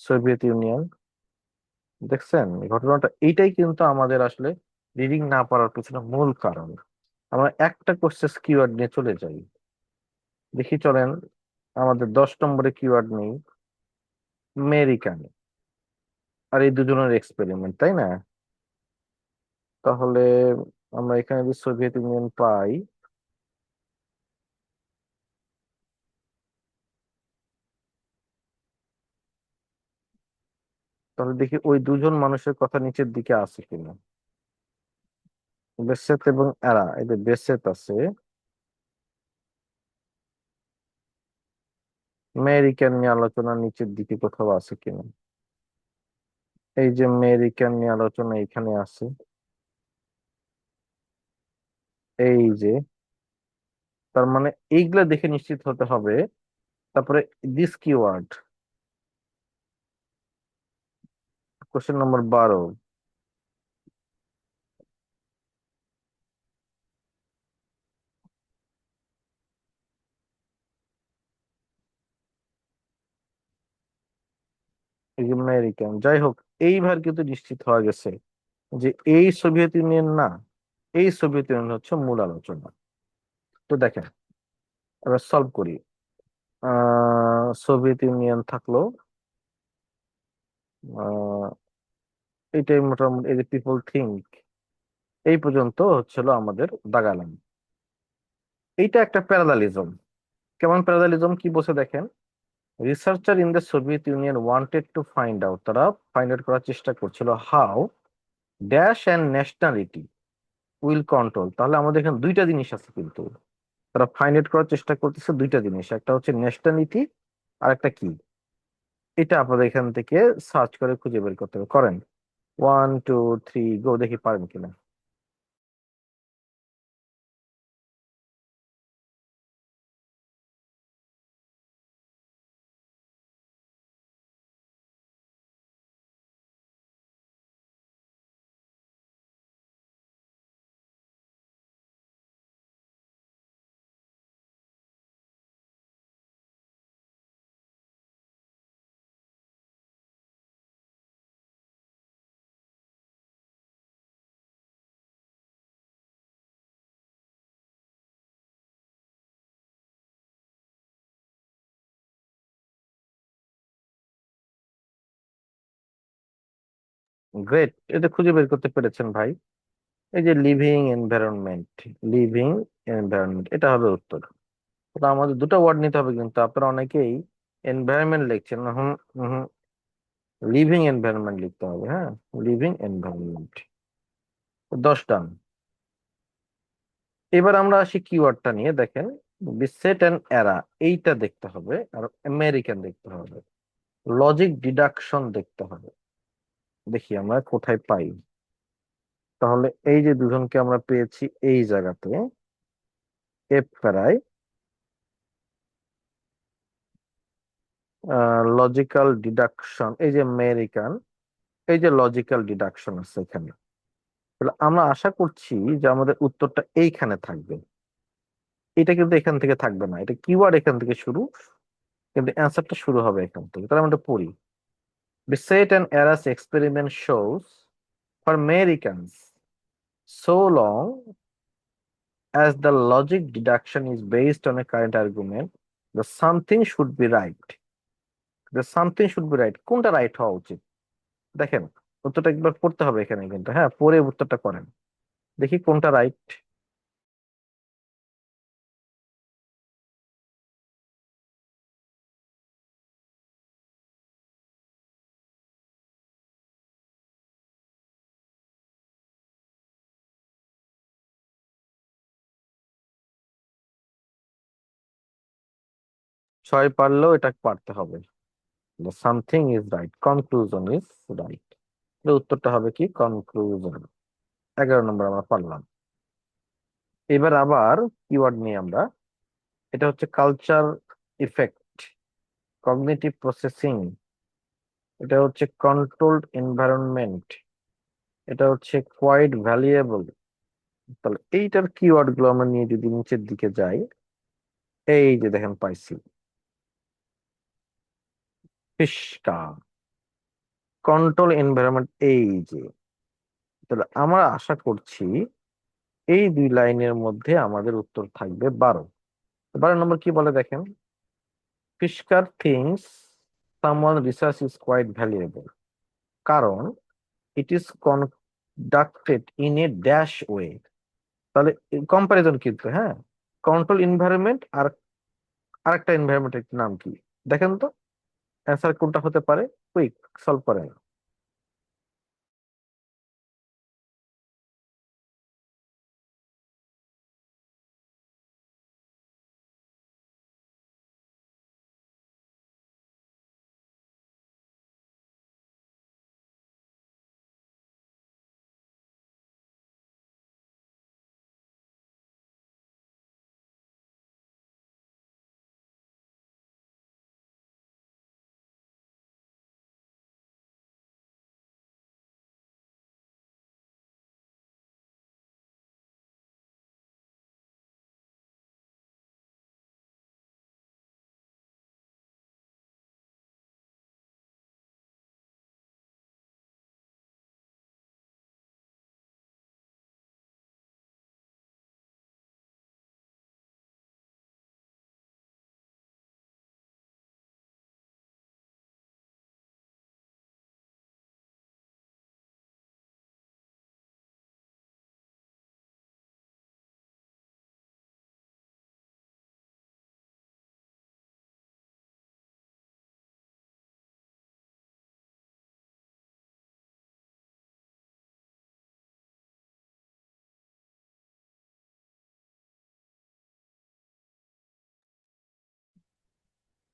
সোভিয়েত ইউনিয়ন। দেখছেন ঘটনাটা? এইটাই কিন্তু আমাদের আসলে রিডিং না পারার পিছনে মূল কারণ। আমরা একটা কোশ্চেন কিওয়ার্ড নিয়ে চলে যাই। দেখি চলেন, আমাদের 10 নম্বরে কিওয়ার্ড নেই, আমেরিকান। আর এই দুজনের এক্সপেরিমেন্ট, তাই না? তাহলে আমরা এখানে যদি সোভিয়েত ইউনিয়ন পাই, তাহলে দেখি ওই দুজন মানুষের কথা নিচের দিকে আছে কিনা। বেসেত এবং এরা, এই যে বেসেত আছে, আমেরিকান নিয়ে আলোচনা নিচের দিকে কোথাও আছে কিনা। এই যে আমেরিকান নিয়ে আলোচনা এখানে আছে, এই যে, তার মানে এইগুলা দেখে নিশ্চিত হতে হবে। তারপরে দিস কিওয়ার্ড, কোশ্চেন নম্বর 12, এই যে আমেরিকান। যাই হোক, এইবার কিন্তু নিশ্চিত হওয়া গেছে যে এই সোভিয়েত ইউনিয়ন না, এই সোভিয়েত ইউনিয়ন হচ্ছে মূল আলোচনা। তো দেখেন, এবার সলভ করি। সোভিয়েত ইউনিয়ন থাকলো, আহ এটাই মোটামুটি, এই যে পিপল থিঙ্ক, এই পর্যন্ত হচ্ছিল আমাদের দাগালাম। এইটা একটা প্যারালালিজম। কেমন প্যারালালিজম, কি বসে দেখেন, researcher in the Soviet union wanted to find out, তারা ফাইন্ড আউট করার চেষ্টা করছিল how dash and nationality will control. তাহলে আমাদের এখানে দুইটা জিনিস আছে কিন্তু, তারা ফাইন্ড আউট করার চেষ্টা করতেছে দুইটা জিনিস, একটা হচ্ছে ন্যাশনালিটি, আর একটা কি, এটা আপনাদের এখান থেকে সার্চ করে খুঁজে বের করতে হবে। করেন, 1 2 3 গো, দেখি পারেন কিনা। গ্রেট, এটা খুঁজে বের করতে পেরেছেন ভাই। এই যে লিভিং এনভায়রনমেন্ট, লিভিং এনভায়রনমেন্ট, এটা হবে উত্তর। তো আমাদের দুটো ওয়ার্ড নিতে হবে, কিন্তু আপনারা অনেকেই এনভায়রনমেন্ট লিখছেন। হুম, হুম, লিভিং এনভায়রনমেন্ট লিখতে হবে, হ্যাঁ, লিভিং এনভায়রনমেন্ট। 10 ডান। এবার আমরা আসি কিওয়ার্ডটা নিয়ে, দেখেন বিসেট অ্যান্ড এরা, এইটা দেখতে হবে, আর আমেরিকান দেখতে হবে, লজিক ডিডাকশন দেখতে হবে। দেখি আমরা কোথায় পাই। তাহলে এই যে দুজনকে আমরা পেয়েছি এই জায়গাতে, এফ ফেরাই, লজিক্যাল ডিডাকশন, এই যে আমেরিকান, এই যে লজিক্যাল ডিডাকশন আছে এখানে। তাহলে আমরা আশা করছি যে আমাদের উত্তরটা এইখানে থাকবে। এটা কিন্তু এখান থেকে থাকবে না, এটা কিওয়ার্ড এখান থেকে শুরু, কিন্তু অ্যান্সারটা শুরু হবে এখান থেকে। তাহলে আমরা এটা পড়ি। Bissett and Era's experiment shows for Americans, so long as the logic deduction is based on a current argument, the something should be right. The something should be right. কোনটা রাইট হওয়া উচিত? দেখেন, উত্তরটা একবার পড়তে হবে এখানে কিন্তু, হ্যাঁ, পরে উত্তরটা করেন। দেখি কোনটা রাইট। ছয় পারলেও এটা পারতে হবে। The something is right. Conclusion is right. উত্তরটা হবে কি? কনক্লুশন। 11 নম্বর আমরা পারলাম। এবার আবার কিওয়ার্ড নিয়ে আমরা, এটা হচ্ছে কালচার ইফেক্ট, কগনিটিভ প্রসেসিং, এটা হচ্ছে কন্ট্রোলড এনভায়রনমেন্ট, এটা হচ্ছে কোয়াইট ভ্যালুয়েবল। তাহলে এইটার কিওয়ার্ড গুলো আমরা নিয়ে যদি নিচের দিকে যাই, এই যে দেখেন পাইছি, ফিশকা, কন্ট্রোল এনভায়রনমেন্ট, এই যে। তাহলে আমরা আশা করছি এই দুই লাইনের মধ্যে আমাদের উত্তর থাকবে 12। 12 নম্বর কি বলে দেখেন, Fischer thinks someone research is quite valuable কারণ it is conducted in a dash way. তাহলে কম্পারিজন কিন্তু, হ্যাঁ, কন্ট্রোল এনভায়রনমেন্ট আর আরেকটা এনভায়রনমেন্টের নাম কি দেখেন তো, অ্যান্সার কোনটা হতে পারে? কুইক সলভ করেন।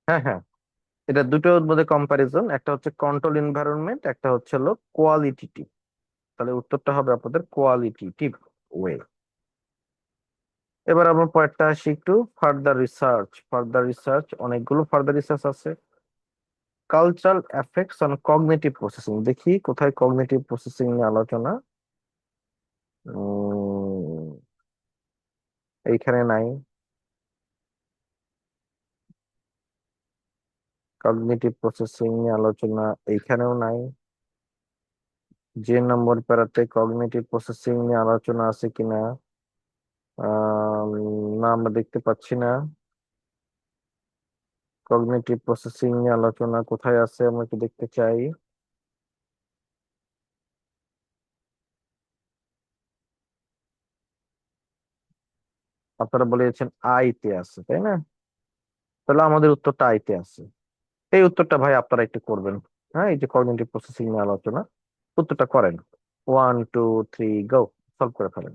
হ্যাঁ, হ্যাঁ, এটা দুটোর মধ্যে কম্পারিজন, একটা হচ্ছে কন্ট্রোল এনভায়রনমেন্ট, একটা হচ্ছে হলো কোয়ালিটিটিভ। তাহলে উত্তরটা হবে আপনাদের কোয়ালিটিটিভ ওয়ে। এবার আমরা পরেরটা আসি একটু, ফার্দার রিসার্চ। ফার্দার রিসার্চ, অনেকগুলো ফার্দার রিসার্চ আছে। Cultural effects on cognitive processing, দেখি কোথায় কগনিটিভ প্রসেসিং নিয়ে আলোচনা। উম, এইখানে নাই। কগনিটিভ প্রসেসিং নিয়ে আলোচনা এইখানেও নাই। যে নম্বর প্যারাতে কগনিটিভ প্রসেসিং নিয়ে আলোচনা আছে কিনা, আহ না, আমরা দেখতে পাচ্ছি না। কগনিটিভ প্রসেসিং নিয়ে আলোচনা কোথায় আছে আমরা কি দেখতে চাই। আপনারা বলেছেন আইতে আছে, তাই না? তাহলে আমাদের উত্তরটা আইতে আছে। এই উত্তরটা ভাই আপনারা একটু করবেন। হ্যাঁ, এই যে কগনিটিভ প্রসেসিং নিয়ে আলোচনা, উত্তরটা করেন। 1 2 3 গো, সলভ করে ফেলেন।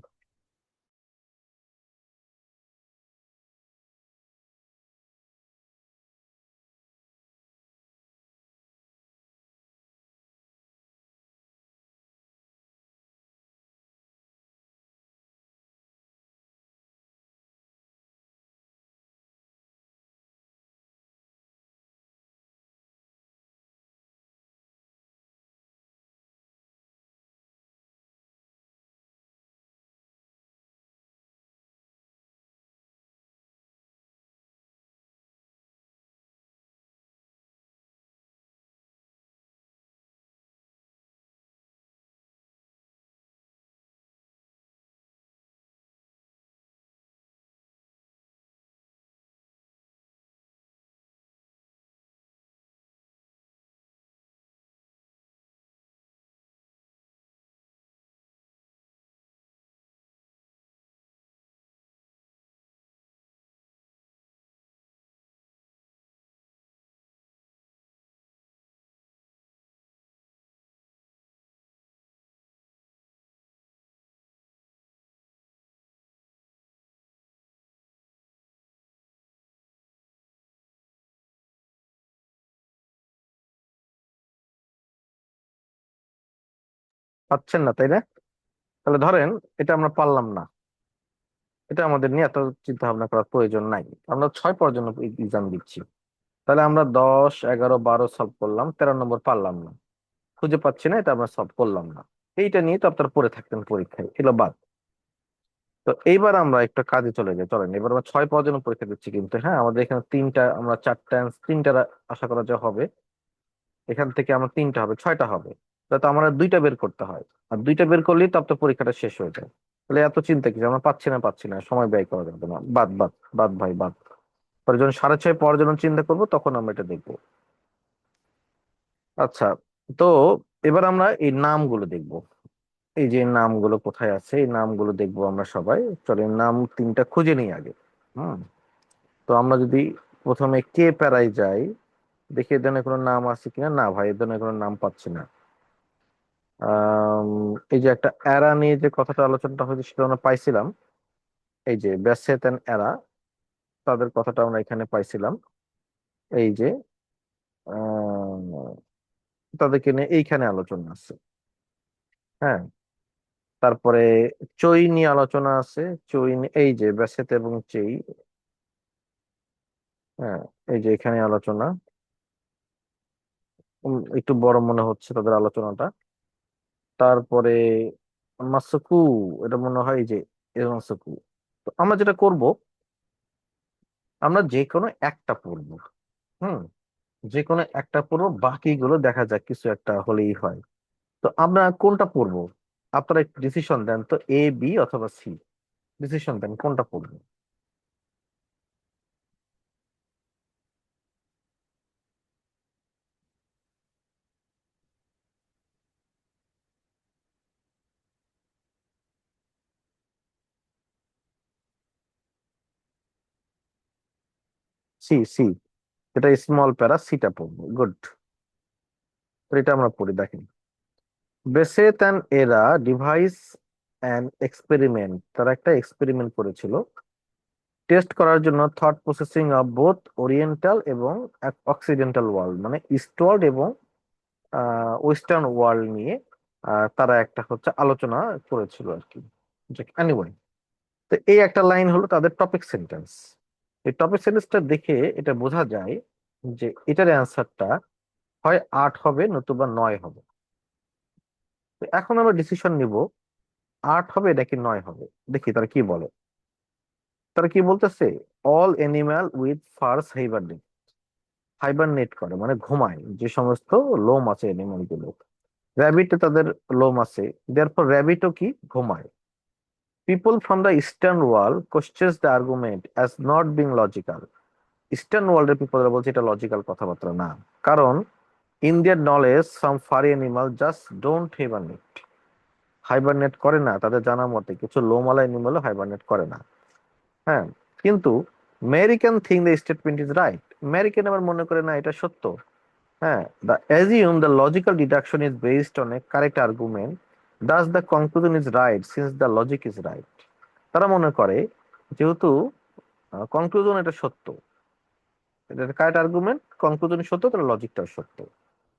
পাচ্ছেন না, তাই না? তাহলে ধরেন এটা আমরা পারলাম না, এটা আমাদের নিয়ে এত চিন্তা ভাবনা করার প্রয়োজন নাই। আমরা 6 পর্যন্ত এক্সাম দিচ্ছি। তাহলে আমরা 10 11 12 সলভ করলাম, 13 নম্বর পারলাম না, খুঁজে পাচ্ছি না, এটা আমরা সলভ করলাম না। এইটা নিয়ে তো আপনারা পড়ে থাকতেন পরীক্ষায়, এগুলো বাদ। তো এইবার আমরা একটা কাজে চলে যাই, চলেন। এবার আমরা 6 পর্যন্ত পরীক্ষা দিচ্ছি, কিন্তু হ্যাঁ আমাদের এখানে তিনটা, আমরা চারটা তিনটা আশা করা যা হবে। এখান থেকে আমার তিনটা হবে, 6টা হবে। তো আমরা দুইটা বের করতে হয়, আর দুইটা বের করলেই তো আপনার পরীক্ষাটা শেষ হয়ে যায়। তাহলে এত চিন্তা কি, আমরা পাচ্ছি না, সময় ব্যয় করা যাবে না, বাদ বাদ বাদ ভাই বাদ। পরে যখন 6:30 পর যখন চিন্তা করবো তখন আমরা এটা দেখবো। আচ্ছা, তো এবার আমরা এই নামগুলো দেখবো। এই যে নামগুলো কোথায় আছে, এই নামগুলো দেখবো আমরা সবাই। চলেন নাম তিনটা খুঁজে নিই আগে। হুম। তো আমরা যদি প্রথমে কে প্যারায় যাই, দেখি এ ধরনের কোনো নাম আছে কিনা। না ভাই, এ ধরনের কোনো নাম পাচ্ছি না। আম, এই যে একটা এরা নিয়ে যে কথাটা আলোচনাটা হয়েছে সেটা আমরা পাইছিলাম। এই যে ব্যাসেত এন্ড এরা, তাদের কথাটা আমরা এখানে পাইছিলাম। এই যে আম, তাদেরকে নিয়ে এইখানে আলোচনা আছে। হ্যাঁ। তারপরে চই নিয়ে আলোচনা আছে। এই যে ব্যাসেত এবং চই। হ্যাঁ, এই যে এখানে আলোচনা। একটু বড় মনে হচ্ছে তাদের আলোচনাটা। তারপরে মাসুকু, এটা মনে হয় এই যে মাসুকু। তো আমরা যেটা করব, আমরা যে কোনো একটা পড়বো। হুম। যে কোনো একটা পড়বো, বাকিগুলো দেখা যাক কিছু একটা হলেই হয়। তো আমরা কোনটা পড়বো? আপনারা একটু ডিসিশন দেন তো, এ বি অথবা সি। ডিসিশন দেন কোনটা পড়বো। C, C. এটা স্মল প্যারা, সিটা পড়বো, গুড। এটা আমরা পড়ি, দেখেন। বেসেত অ্যান্ড এরা ডিভাইস অ্যান্ড এক্সপেরিমেন্ট, তারা একটা এক্সপেরিমেন্ট করেছিল টেস্ট করার জন্য thought processing of both oriental এবং অক্সিডেন্টাল ওয়ার্ল্ড, মানে ইস্ট ওয়ার্ল্ড এবং ওয়েস্টার্ন ওয়ার্ল্ড নিয়ে তারা একটা হচ্ছে আলোচনা করেছিল আর কি। এনিওয়ে, তো এই একটা লাইন হলো তাদের টপিক সেন্টেন্স। এই টপিক সেন্টেন্সটা দেখে এটা বোঝা যায় যে এটার অ্যান্সারটা হয় 8 হবে নতুবা 9 হবে। তো এখন আমরা ডিসিশন নিব, 8 হবে নাকি 9 হবে। দেখি তারা কি বলে। তারা কি বলতেছে, all animal with furs hibernate. Hibernate করে মানে ঘুমায়, যে সমস্ত লোম আছে এনিম্যাল গুলো। র্যাবিটে তাদের লোম আছে, দেয়ারফর র্যাবিটও কি ঘুমায়। People from the eastern world questions the argument as not being logical. Eastern ওয়ার্ল্ডের পিপলরা বলছে এটা লজিক্যাল কথাবার্তা না, কারণ in their knowledge some furry animal just don't hibernate. Hibernate করে না, তাদের জানা মতে কিছু লোমালা অ্যানিমালও হাইবারনেট করে না। হ্যাঁ, কিন্তু American think the statement is right, American আবার মনে করে না এটা সত্য। হ্যাঁ, the assume the logical deduction is based on a correct argument, thus the conclusion is right since the logic is right. তারা মনে করে যেহেতু কনক্লুশন এটা সত্য, এটা কারেক্ট আর্গুমেন্ট, কনক্লুশন সত্য, তাহলে লজিকটাও সত্য।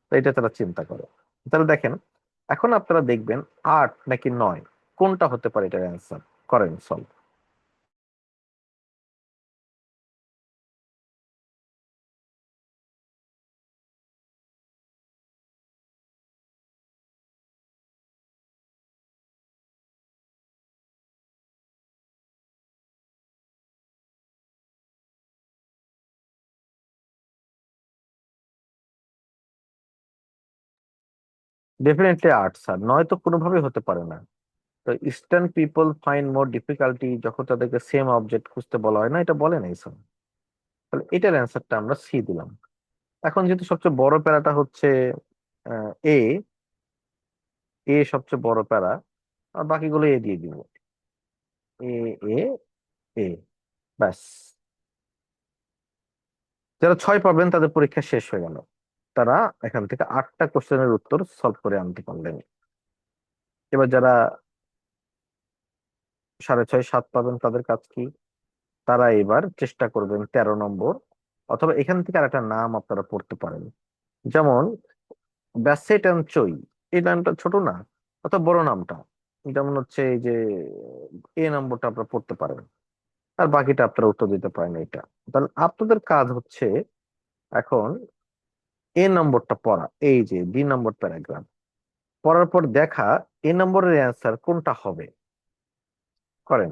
তো এটা তারা চিন্তা করে। তাহলে দেখেন, এখন আপনারা দেখবেন 8 নাকি 9 কোনটা হতে পারে, এটার অ্যান্সার করেন সলভ। ডেফিনেটলি 8 স্যার, 9 তো কোনোভাবেই হতে পারে না। তো eastern people find more difficulty, যখন তাদেরকে সেম অবজেক্ট খুঁজতে বলা হয় না, এটা বলে নাই স্যার। তাহলে এটার অ্যান্সারটা আমরা সি দিলাম। এখন যেহেতু সবচেয়ে বড় প্যারাটা হচ্ছে এ, এ সবচেয়ে বড় প্যারা, আর বাকিগুলো এ দিয়ে দিব। এ, এ, এ, ব্যাস। যারা 6 পাবেন তাদের পরীক্ষা শেষ হয়ে গেল, তারা এখান থেকে 8টা কোশ্চেনের উত্তর সলভ করে আনতে পারলেন। এবার যারা 6.5 7 পাবেন তাদের কাজ কি, তারা এবার চেষ্টা করবেন 13 নম্বর, অথবা এখান থেকে আর একটা নাম আপনারা পড়তে পারেন, যেমন ব্যাসেট অ্যান্ড চই, এই নামটা ছোট না, অত বড় নামটা, যেমন হচ্ছে এই যে এ নম্বরটা আপনারা পড়তে পারেন, আর বাকিটা আপনারা উত্তর দিতে পারেন এটা। তাহলে আপনাদের কাজ হচ্ছে এখন এ নম্বরটা পড়া, এই যে 2 নম্বর প্যারাগ্রাফ পড়ার পর দেখা এ নম্বরের অ্যান্সার কোনটা হবে। করেন,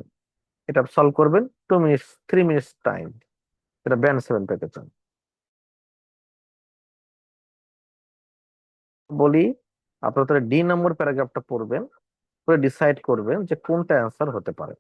এটা সলভ করবেন 2 মিনিটস, 3 মিনিটস টাইম, এটা ব্যান্ড 7 পেতে চান। বলি, আপনারা তাহলে নম্বর প্যারাগ্রাফটা পড়বেন, পরে ডিসাইড করবেন যে কোনটা অ্যান্সার হতে পারে।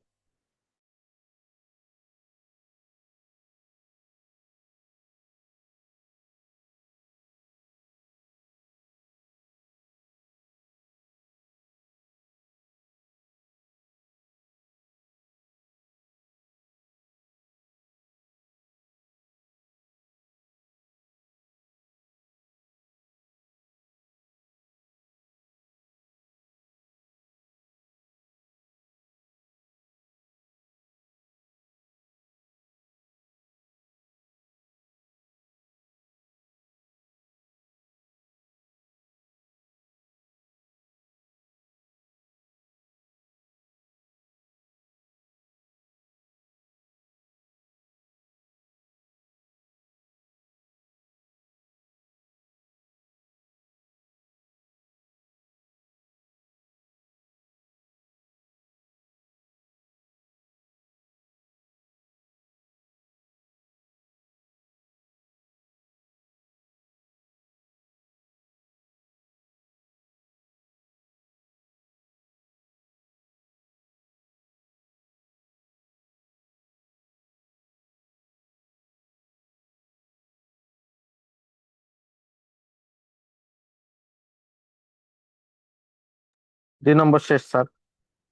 নম্বর শেষ স্যার।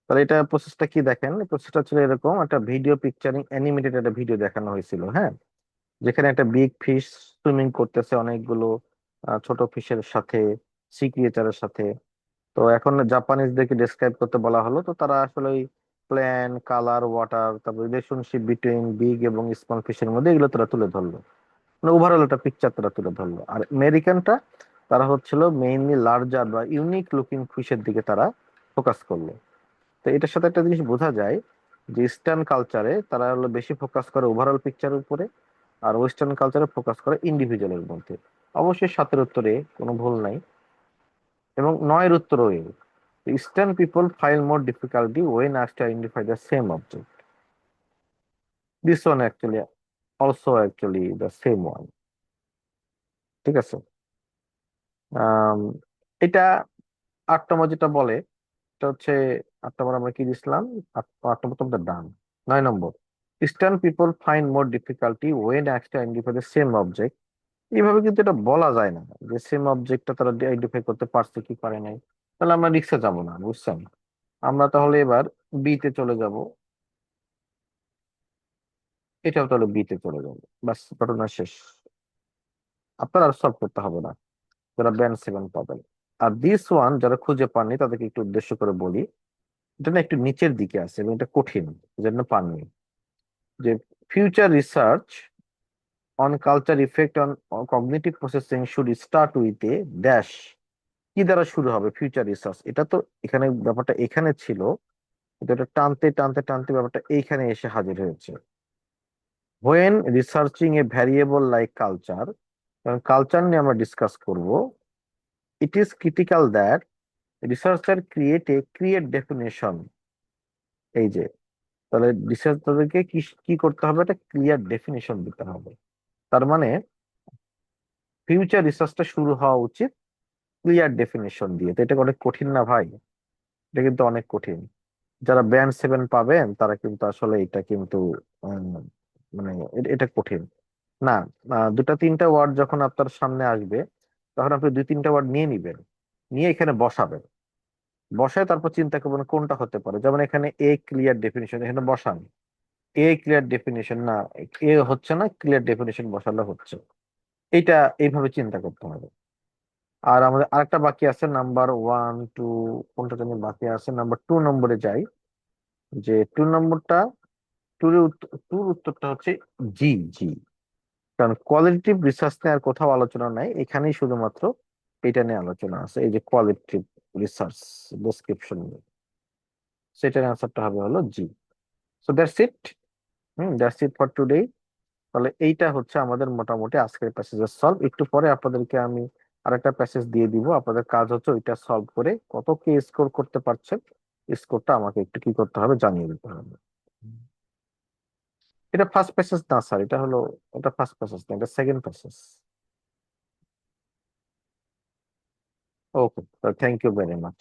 তাহলে এটা প্রসেসটা কি দেখেন, প্রসেসটা ছিল এরকম, একটা ভিডিও পিকচারিং অ্যানিমেটেড একটা ভিডিও দেখানো হয়েছিল, হ্যাঁ, যেখানে একটা বিগ ফিশ সুইমিং করতেছে অনেকগুলো ছোট ফিশের সাথে, সি ক্রিয়েচারের সাথে। তো এখন জাপানিজদেরকে ডেসক্রাইব করতে বলা হলো, তো তারা আসলে ওই প্ল্যান, কালার, ওয়াটার, তারপর রিলেশনশিপ বিটুইন বিগ এবং স্মল ফিশের মধ্যে এগুলো তারা তুলে ধরলো, মানে ওভারঅল একটা পিকচার তারা তুলে ধরলো। আর আমেরিকানটা, তারা হচ্ছিল মেইনলি লার্জার বা ইউনিক লুকিং ফিশের দিকে তারা ফোকাস করলো। তো এটার সাথে একটা জিনিস বোঝা যায় যে ইস্টার্ন কালচারে তারা হলো বেশি ফোকাস করে ওভারঅল পিকচারের উপরে, আর ওয়েস্টার্ন কালচারে ফোকাস করে ইন্ডিভিজুয়ালের মধ্যে। অবশ্যই 7-এর উত্তরে কোনো ভুল নাই, এবং 9-এর উত্তরও এ। ইস্টার্ন পিপল ফাইল more difficulty when asked to identify the same object, this one actually also actually the same one. ঠিক আছে। আম, এটা 8 নম্বর যেটা বলে, এটা হচ্ছে 8 নম্বর আমরা কি দিছিলাম, 8 নম্বর তো আমাদের done. 9 number, eastern people find more difficulty when asked to identify the same object. এইভাবে কিন্তু এটা বলা যায় না যে সেম অবজেক্টটা তারা আইডেন্টিফাই করতে পারছে কি পারে নাই। তাহলে আমরা রিক্সে যাব না, বুঝছেন। আমরা তাহলে এবার বি তে চলে যাব। এটাও তাহলে বিতে চলে যাবে, বাস ঘটনা শেষ। আপনার আর সলভ করতে হবে না, যারা ব্যান্ড 7 পাবেন। আর দিস ওয়ান যারা খুঁজে পাননি তাদেরকে একটু উদ্দেশ্য করে বলি, এটা না একটু নিচের দিকে আছে এবং এটা কঠিন, এজন্য পাননি। যে future research on culture effect on cognitive processing should start with a dash, কি দ্বারা শুরু হবে ফিউচার রিসার্চ? এটা তো এখানে ব্যাপারটা এখানে ছিল, কিন্তু এটা টানতে টানতে টানতে ব্যাপারটা এইখানে এসে হাজির হয়েছে। When researching A variable like culture, কারণ কালচার নিয়ে আমরা ডিসকাস করব, it is critical that researcher create definition. এই যে, তাহলে রিসার্চারদেরকে কি কি করতে হবে, একটা ক্লিয়ার ডেফিনেশন দিতে হবে। তার মানে ফিউচার রিসার্চটা শুরু হওয়া উচিত ক্লিয়ার ডেফিনেশন দিয়ে। তো এটা অনেক কঠিন না ভাই? এটা কিন্তু অনেক কঠিন। যারা ব্যান্ড 7 পাবেন তারা কিন্তু আসলে এটা কিন্তু উম, মানে এটা কঠিন না। দুটা তিনটা ওয়ার্ড যখন আপনার সামনে আসবে, তখন আপনি দুই তিনটা ওয়ার্ড নিয়ে নিবেন, নিয়ে এখানে বসাবেন, বসায় তারপর চিন্তা করবেন কোনটা হতে পারে। যেমন এখানে এ ক্লিয়ার ডেফিনিশন, এখানে বসান এ ক্লিয়ার ডেফিনিশন, না এ হচ্ছে না, ক্লিয়ার ডেফিনিশন বসালে হচ্ছে। এইটা এইভাবে চিন্তা করতে হবে। আর আমাদের আরেকটা বাকি আছে, নাম্বার 1 2, কোনটা জানি বাকি আছে, নাম্বার 2 নম্বরে যাই। যে 2 নম্বরটা, টুর উত্তরটা হচ্ছে জি, জি। কারণ কোয়ালিটেটিভ রিসার্চ নিয়ে আর কোথাও আলোচনা নাই, এখানেই শুধুমাত্র এটা নিয়ে আলোচনা আছে, এই যে কোয়ালিটেটিভ রিসার্চ ডেসক্রিপশন নিয়ে। সেটার অ্যান্সারটা হবে হলো G. So that's it. That's it for today. তাহলে এইটা হচ্ছে আমাদের মোটামুটি আজকের প্যাসেজের সলভ। একটু পরে আপনাদেরকে আমি আরেকটা প্যাসেজ দিয়ে দিব, আপনাদের কাজ হচ্ছে ওইটা সলভ করে কত কে স্কোর করতে পারছেন, স্কোরটা আমাকে একটু কি করতে হবে, জানিয়ে দিতে হবে। এটা ফার্স্ট প্যাসেজ না স্যার, এটা হলো, এটা ফার্স্ট প্যাসেজ না, এটা second passage. Okay, thank you very much.